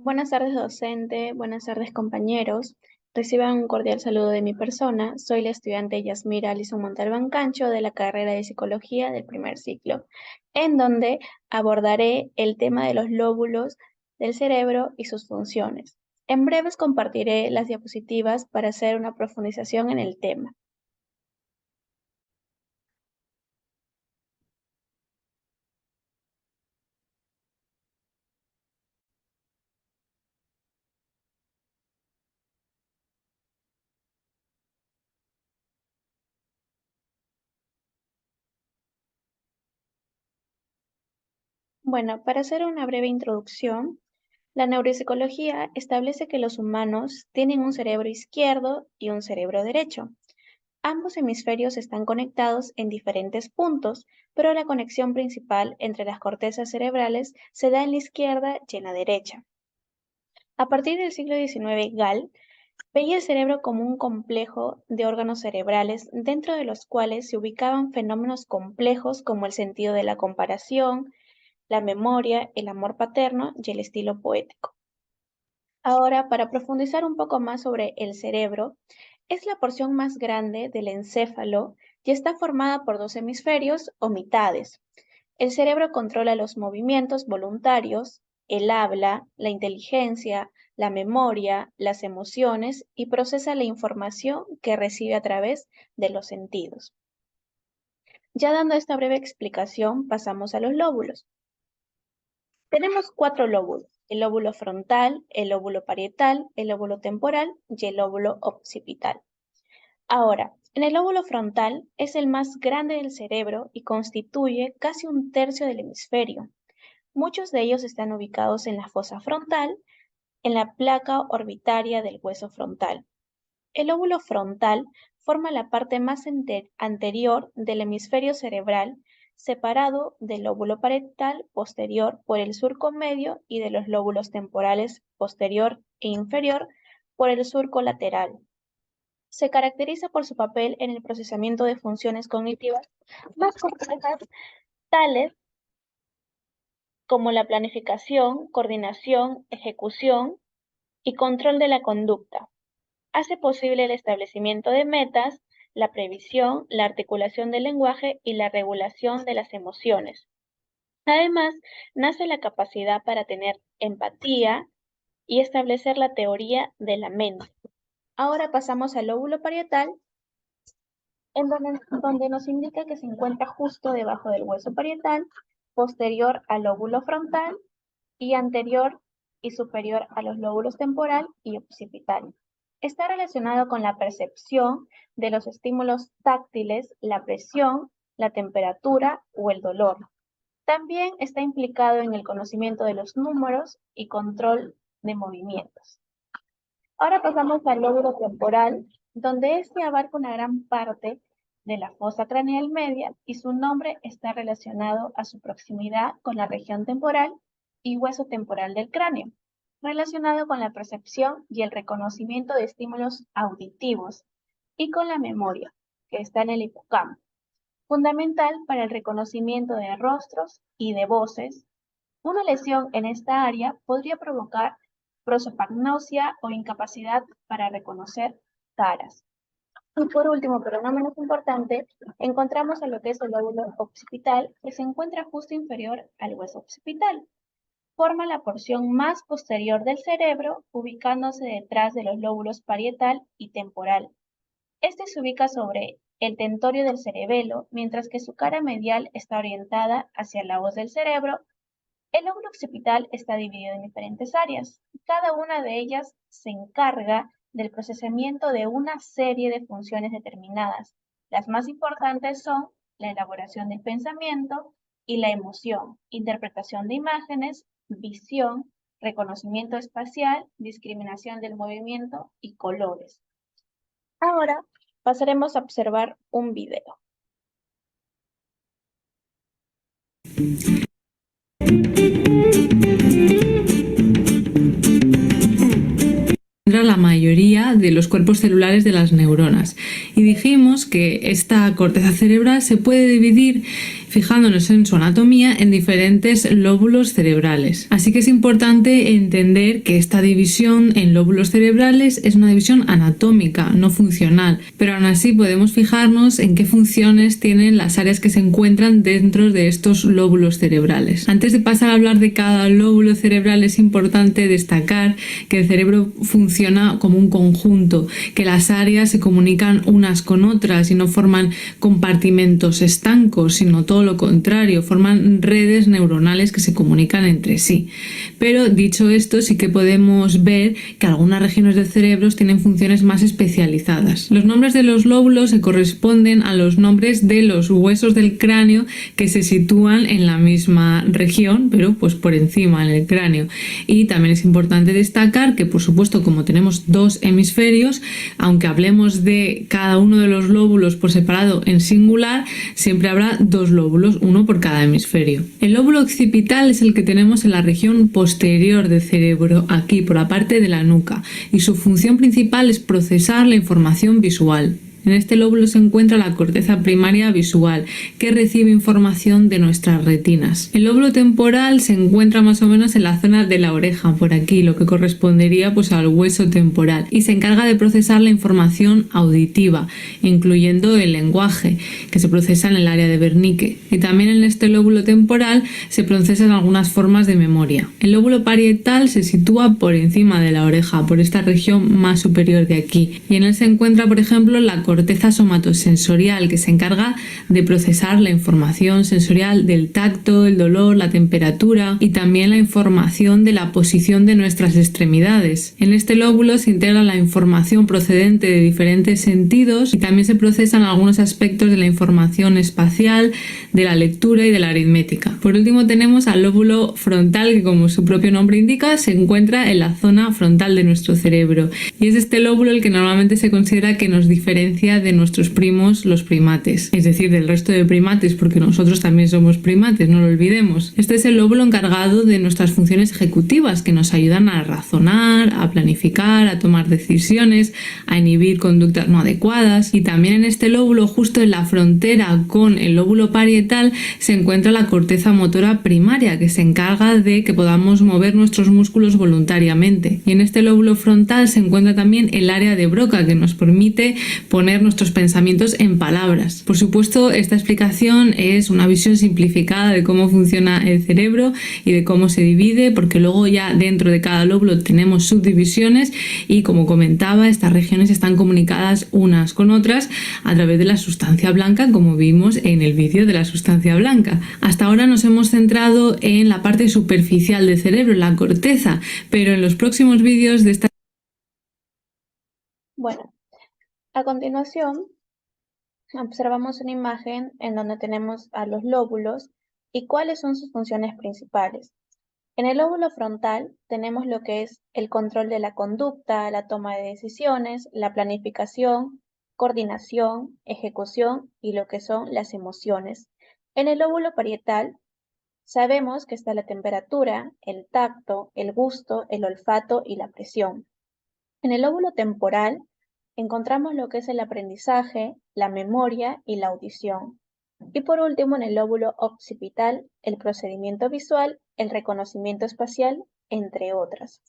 Buenas tardes, docente. Buenas tardes, compañeros. Reciban un cordial saludo de mi persona. Soy la estudiante Yasmira Alison Montalbán Cancho de la carrera de Psicología del primer ciclo, en donde abordaré el tema de los lóbulos del cerebro y sus funciones. En breves compartiré las diapositivas para hacer una profundización en el tema. Bueno, para hacer una breve introducción, la neuropsicología establece que los humanos tienen un cerebro izquierdo y un cerebro derecho. Ambos hemisferios están conectados en diferentes puntos, pero la conexión principal entre las cortezas cerebrales se da en la izquierda y en la derecha. A partir del siglo XIX, Gall veía el cerebro como un complejo de órganos cerebrales dentro de los cuales se ubicaban fenómenos complejos como el sentido de la comparación, la memoria, el amor paterno y el estilo poético. Ahora, para profundizar un poco más sobre el cerebro, es la porción más grande del encéfalo y está formada por dos hemisferios o mitades. El cerebro controla los movimientos voluntarios, el habla, la inteligencia, la memoria, las emociones y procesa la información que recibe a través de los sentidos. Ya dando esta breve explicación, pasamos a los lóbulos. Tenemos cuatro lóbulos: el lóbulo frontal, el lóbulo parietal, el lóbulo temporal y el lóbulo occipital. Ahora, en el lóbulo frontal es el más grande del cerebro y constituye casi un tercio del hemisferio. Muchos de ellos están ubicados en la fosa frontal, en la placa orbitaria del hueso frontal. El lóbulo frontal forma la parte más anterior del hemisferio cerebral, separado del lóbulo parietal posterior por el surco medio y de los lóbulos temporales posterior e inferior por el surco lateral. Se caracteriza por su papel en el procesamiento de funciones cognitivas más complejas, tales como la planificación, coordinación, ejecución y control de la conducta. Hace posible el establecimiento de metas, la previsión, la articulación del lenguaje y la regulación de las emociones. Además, nace la capacidad para tener empatía y establecer la teoría de la mente. Ahora pasamos al lóbulo parietal, en donde nos indica que se encuentra justo debajo del hueso parietal, posterior al lóbulo frontal y anterior y superior a los lóbulos temporal y occipital. Está relacionado con la percepción de los estímulos táctiles, la presión, la temperatura o el dolor. También está implicado en el conocimiento de los números y control de movimientos. Ahora pasamos al lóbulo temporal, donde este abarca una gran parte de la fosa craneal media y su nombre está relacionado a su proximidad con la región temporal y hueso temporal del cráneo, relacionado con la percepción y el reconocimiento de estímulos auditivos y con la memoria, que está en el hipocampo, fundamental para el reconocimiento de rostros y de voces. Una lesión en esta área podría provocar prosopagnosia o incapacidad para reconocer caras. Y por último, pero no menos importante, encontramos a lo que es el lóbulo occipital, que se encuentra justo inferior al hueso occipital. Forma la porción más posterior del cerebro, ubicándose detrás de los lóbulos parietal y temporal. Este se ubica sobre el tentorio del cerebelo, mientras que su cara medial está orientada hacia la hoz del cerebro. El lóbulo occipital está dividido en diferentes áreas. Cada una de ellas se encarga del procesamiento de una serie de funciones determinadas. Las más importantes son la elaboración del pensamiento y la emoción, interpretación de imágenes, visión, reconocimiento espacial, discriminación del movimiento y colores. Ahora pasaremos a observar un video. concentra la mayoría de los cuerpos celulares de las neuronas. Y dijimos que esta corteza cerebral se puede dividir, fijándonos en su anatomía, en diferentes lóbulos cerebrales. Así que es importante entender que esta división en lóbulos cerebrales es una división anatómica, no funcional, pero aún así podemos fijarnos en qué funciones tienen las áreas que se encuentran dentro de estos lóbulos cerebrales. Antes de pasar a hablar de cada lóbulo cerebral, es importante destacar que el cerebro funciona como un conjunto, que las áreas se comunican unas con otras y no forman compartimentos estancos, sino todo lo contrario, forman redes neuronales que se comunican entre sí. Pero dicho esto, sí que podemos ver que algunas regiones del cerebro tienen funciones más especializadas. Los nombres de los lóbulos se corresponden a los nombres de los huesos del cráneo que se sitúan en la misma región, pero pues por encima en el cráneo. Y también es importante destacar que, por supuesto, como tenemos dos hemisferios, aunque hablemos de cada uno de los lóbulos por separado en singular, siempre habrá dos lóbulos, uno por cada hemisferio. El lóbulo occipital es el que tenemos en la región posterior del cerebro, aquí por la parte de la nuca, y su función principal es procesar la información visual. En este lóbulo se encuentra la corteza primaria visual, que recibe información de nuestras retinas. El lóbulo temporal se encuentra más o menos en la zona de la oreja, por aquí, lo que correspondería pues al hueso temporal, y se encarga de procesar la información auditiva, incluyendo el lenguaje, que se procesa en el área de Wernicke. Y también en este lóbulo temporal se procesan algunas formas de memoria. El lóbulo parietal se sitúa por encima de la oreja, por esta región más superior de aquí, y en él se encuentra, por ejemplo, la corteza somatosensorial, que se encarga de procesar la información sensorial del tacto, el dolor, la temperatura y también la información de la posición de nuestras extremidades. En este lóbulo se integra la información procedente de diferentes sentidos y también se procesan algunos aspectos de la información espacial, de la lectura y de la aritmética. Por último tenemos al lóbulo frontal, que como su propio nombre indica, se encuentra en la zona frontal de nuestro cerebro, y es este lóbulo el que normalmente se considera que nos diferencia de nuestros primos, los primates, es decir, del resto de primates, porque nosotros también somos primates, no lo olvidemos. Este es el lóbulo encargado de nuestras funciones ejecutivas, que nos ayudan a razonar, a planificar, a tomar decisiones, a inhibir conductas no adecuadas. Y también en este lóbulo, justo en la frontera con el lóbulo parietal, se encuentra la corteza motora primaria, que se encarga de que podamos mover nuestros músculos voluntariamente. Y en este lóbulo frontal se encuentra también el área de Broca, que nos permite poner nuestros pensamientos en palabras. Por supuesto, esta explicación es una visión simplificada de cómo funciona el cerebro y de cómo se divide, porque luego ya dentro de cada lóbulo tenemos subdivisiones y, como comentaba, estas regiones están comunicadas unas con otras a través de la sustancia blanca, como vimos en el vídeo de la sustancia blanca. Hasta ahora nos hemos centrado en la parte superficial del cerebro, en la corteza, pero en los próximos vídeos de esta... Bueno, a continuación observamos una imagen en donde tenemos a los lóbulos y cuáles son sus funciones principales. En el lóbulo frontal tenemos lo que es el control de la conducta, la toma de decisiones, la planificación, coordinación, ejecución y lo que son las emociones. En el lóbulo parietal sabemos que está la temperatura, el tacto, el gusto, el olfato y la presión. En el lóbulo temporal encontramos lo que es el aprendizaje, la memoria y la audición. Y por último, en el lóbulo occipital, el procedimiento visual, el reconocimiento espacial, entre otras.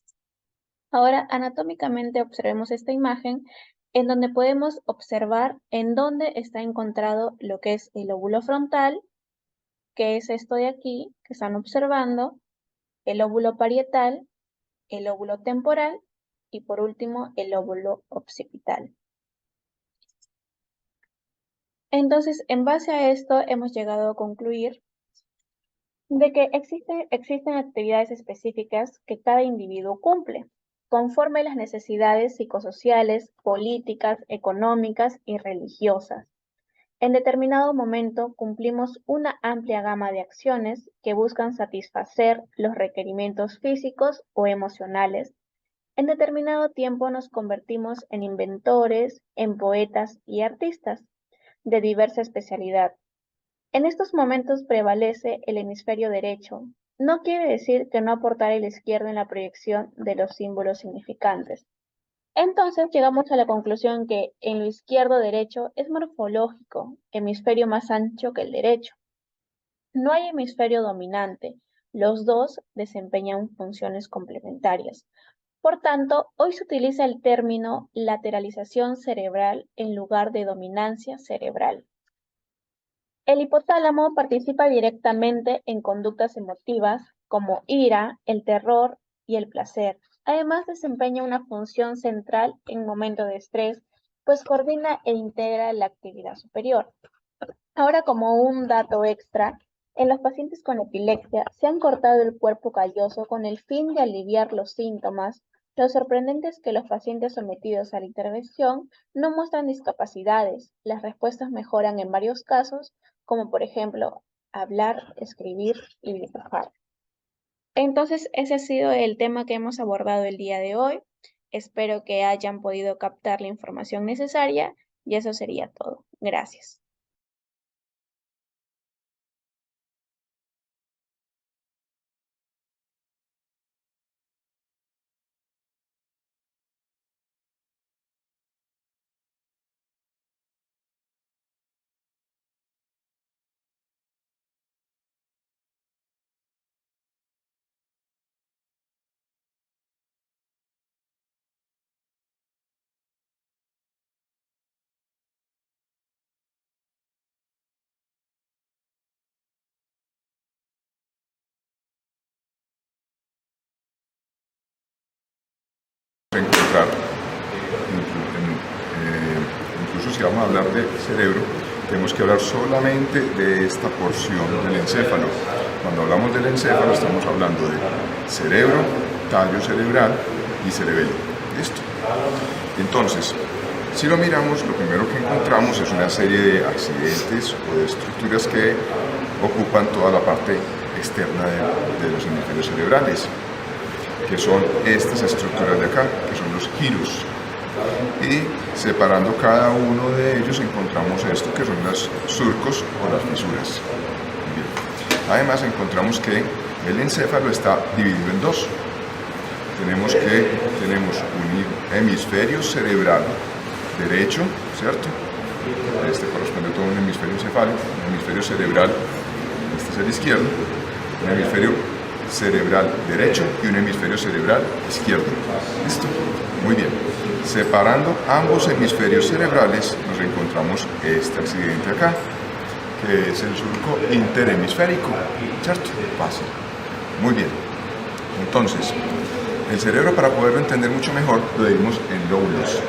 Ahora, anatómicamente observemos esta imagen en donde podemos observar en dónde está encontrado lo que es el lóbulo frontal, que es esto de aquí que están observando, el lóbulo parietal, el lóbulo temporal y por último el lóbulo occipital. Entonces, en base a esto hemos llegado a concluir de que existen actividades específicas que cada individuo cumple, conforme a las necesidades psicosociales, políticas, económicas y religiosas. En determinado momento cumplimos una amplia gama de acciones que buscan satisfacer los requerimientos físicos o emocionales. En determinado tiempo nos convertimos en inventores, en poetas y artistas de diversa especialidad. En estos momentos prevalece el hemisferio derecho. No quiere decir que no aportara el izquierdo en la proyección de los símbolos significantes. Entonces llegamos a la conclusión que en lo izquierdo-derecho es morfológico, hemisferio más ancho que el derecho. No hay hemisferio dominante, los dos desempeñan funciones complementarias. Por tanto, hoy se utiliza el término lateralización cerebral en lugar de dominancia cerebral. El hipotálamo participa directamente en conductas emotivas como ira, el terror y el placer. Además, desempeña una función central en momentos de estrés, pues coordina e integra la actividad superior. Ahora, como un dato extra, en los pacientes con epilepsia se han cortado el cuerpo calloso con el fin de aliviar los síntomas. Lo sorprendente es que los pacientes sometidos a la intervención no muestran discapacidades. Las respuestas mejoran en varios casos, como por ejemplo hablar, escribir y dibujar. Entonces, ese ha sido el tema que hemos abordado el día de hoy. Espero que hayan podido captar la información necesaria y eso sería todo. Gracias. Encontrar, incluso si vamos a hablar de cerebro, tenemos que hablar solamente de esta porción del encéfalo. Cuando hablamos del encéfalo estamos hablando de cerebro, tallo cerebral y cerebelo. ¿Listo? Entonces, si lo miramos, lo primero que encontramos es una serie de accidentes o de estructuras que ocupan toda la parte externa de los hemisferios cerebrales, que son estas estructuras de acá, que son los giros. Y separando cada uno de ellos encontramos esto, que son los surcos o las fisuras. Bien. Además encontramos que el encéfalo está dividido en dos. Tenemos un hemisferio cerebral derecho, ¿cierto? Este corresponde a todo un hemisferio encefálico, un hemisferio cerebral, este es el izquierdo, un hemisferio cerebral derecho y un hemisferio cerebral izquierdo. ¿Listo? Muy bien. Separando ambos hemisferios cerebrales nos encontramos este accidente acá, que es el surco interhemisférico, ¿cierto? Fácil. Muy bien. Entonces, el cerebro, para poderlo entender mucho mejor, lo dividimos en lóbulos.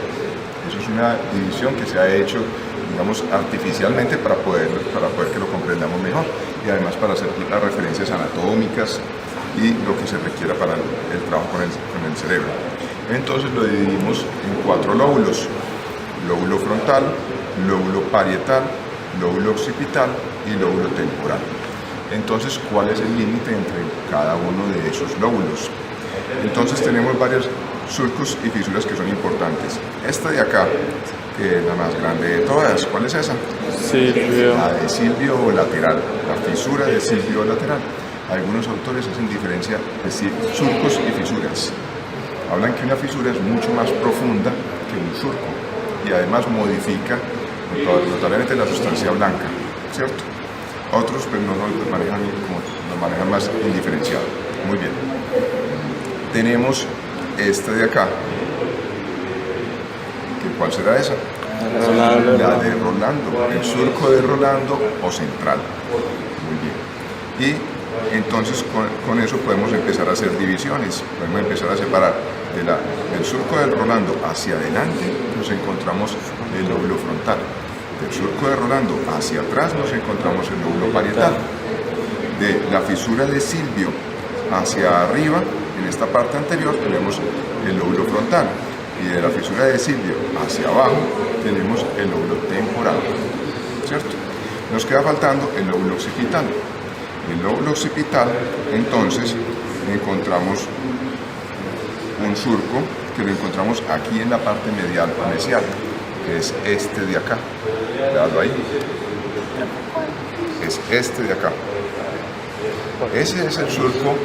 Eso es una división que se ha hecho, digamos, artificialmente para poder que lo comprendamos mejor y además para hacer las referencias anatómicas y lo que se requiera para el trabajo con el cerebro. Entonces lo dividimos en 4 lóbulos: lóbulo frontal, lóbulo parietal, lóbulo occipital y lóbulo temporal. Entonces, ¿cuál es el límite entre cada uno de esos lóbulos? Entonces tenemos varios surcos y fisuras que son importantes. Esta de acá, que es la más grande de todas, ¿cuál es esa? Silvio. La de silvio lateral, la fisura de silvio lateral. Algunos autores hacen diferencia de surcos y fisuras. Hablan que una fisura es mucho más profunda que un surco y además modifica notablemente la sustancia blanca, ¿cierto? Otros pues no lo manejan más indiferenciado. Muy bien. Tenemos esta de acá. ¿Cuál será esa? Rolando. La de Rolando, el surco de Rolando o central. Muy bien. Y entonces con eso podemos empezar a hacer divisiones, podemos empezar a separar del surco del Rolando hacia adelante nos encontramos el lóbulo frontal, del surco de Rolando hacia atrás nos encontramos el lóbulo parietal, de la fisura de Silvio hacia arriba, en esta parte anterior tenemos el lóbulo frontal y de la fisura de Silvio hacia abajo tenemos el lóbulo temporal, ¿cierto? Nos queda faltando el lóbulo occipital. El lóbulo occipital, entonces, encontramos un surco que lo encontramos aquí en la parte medial o mesial, que es este de acá. Veanlo ahí. Es este de acá. Ese es el surco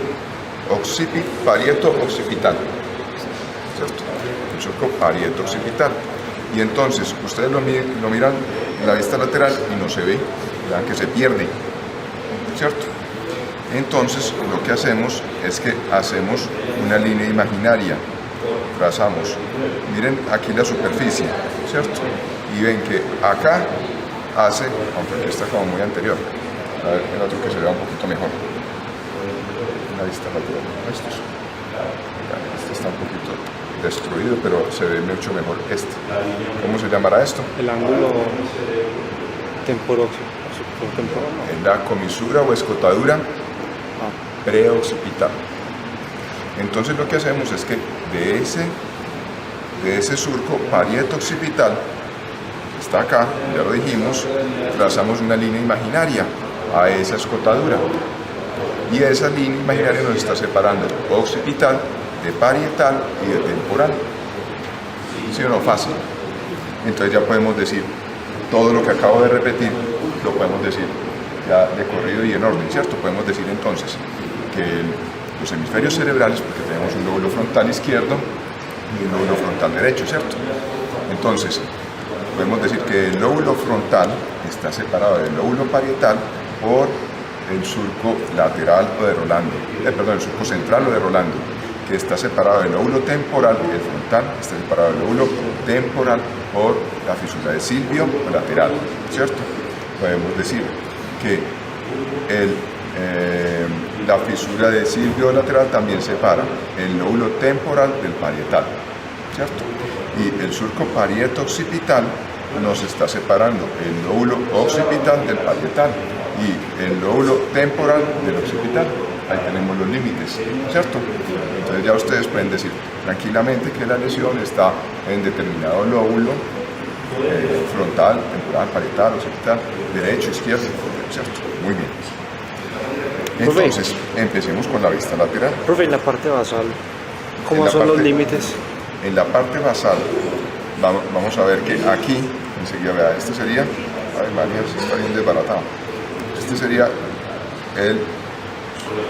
parieto occipital, ¿cierto? El surco parieto-occipital. Y entonces ustedes lo miran en la vista lateral y no se ve, vean que se pierde, ¿cierto? Entonces lo que hacemos es que hacemos una línea imaginaria, trazamos, miren aquí la superficie, ¿cierto? Y ven que acá hace, aunque aquí está como muy anterior, a ver el otro que se vea un poquito mejor, la vista lateral, este está un poquito destruido, pero se ve mucho mejor este. ¿Cómo se llamará esto? El ángulo temporal. Es la comisura o escotadura preoccipital. Entonces lo que hacemos es que de ese surco parieto-occipital, está acá, ya lo dijimos, trazamos una línea imaginaria a esa escotadura. Y esa línea imaginaria nos está separando de occipital, de parietal y de temporal. ¿Sí o no? Fácil. Entonces ya podemos decir todo lo que acabo de repetir, lo podemos decir ya de corrido y en orden, ¿cierto? Podemos decir entonces que los hemisferios cerebrales, porque tenemos un lóbulo frontal izquierdo y un lóbulo frontal derecho, ¿cierto? Entonces, podemos decir que el lóbulo frontal está separado del lóbulo parietal por el surco lateral o de Rolando, el surco central o de Rolando, que está separado del lóbulo temporal, el frontal está separado del lóbulo temporal por la fisura de Silvio o lateral, ¿cierto? Podemos decir que la fisura de Silvio lateral también separa el lóbulo temporal del parietal, ¿cierto? Y el surco parieto-occipital nos está separando el lóbulo occipital del parietal y el lóbulo temporal del occipital. Ahí tenemos los límites, ¿cierto? Entonces ya ustedes pueden decir tranquilamente que la lesión está en determinado lóbulo frontal, temporal, parietal, occipital, derecho, izquierdo, ¿cierto? Muy bien. Entonces, empecemos con la vista lateral. Profe, en la parte basal, ¿cómo son los límites? En la parte basal, vamos a ver que aquí, enseguida vea, este sería, ay María, se está bien desbaratado. Este sería el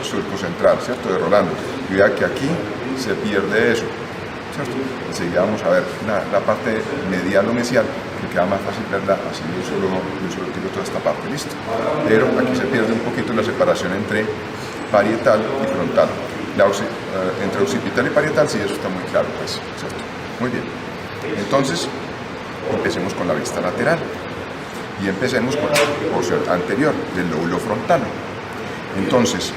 surco central, ¿cierto? De Rolando. Y vea que aquí se pierde eso, ¿cierto? Enseguida vamos a ver la parte medial o mesial, que queda más fácil verla así de un solo tiro toda esta parte, listo. Pero aquí se pierde un poquito la separación entre parietal y frontal. Entre occipital y parietal, sí, eso está muy claro, pues, ¿cierto? Muy bien. Entonces, empecemos con la vista lateral. Y empecemos con la porción anterior del lóbulo frontal. Entonces,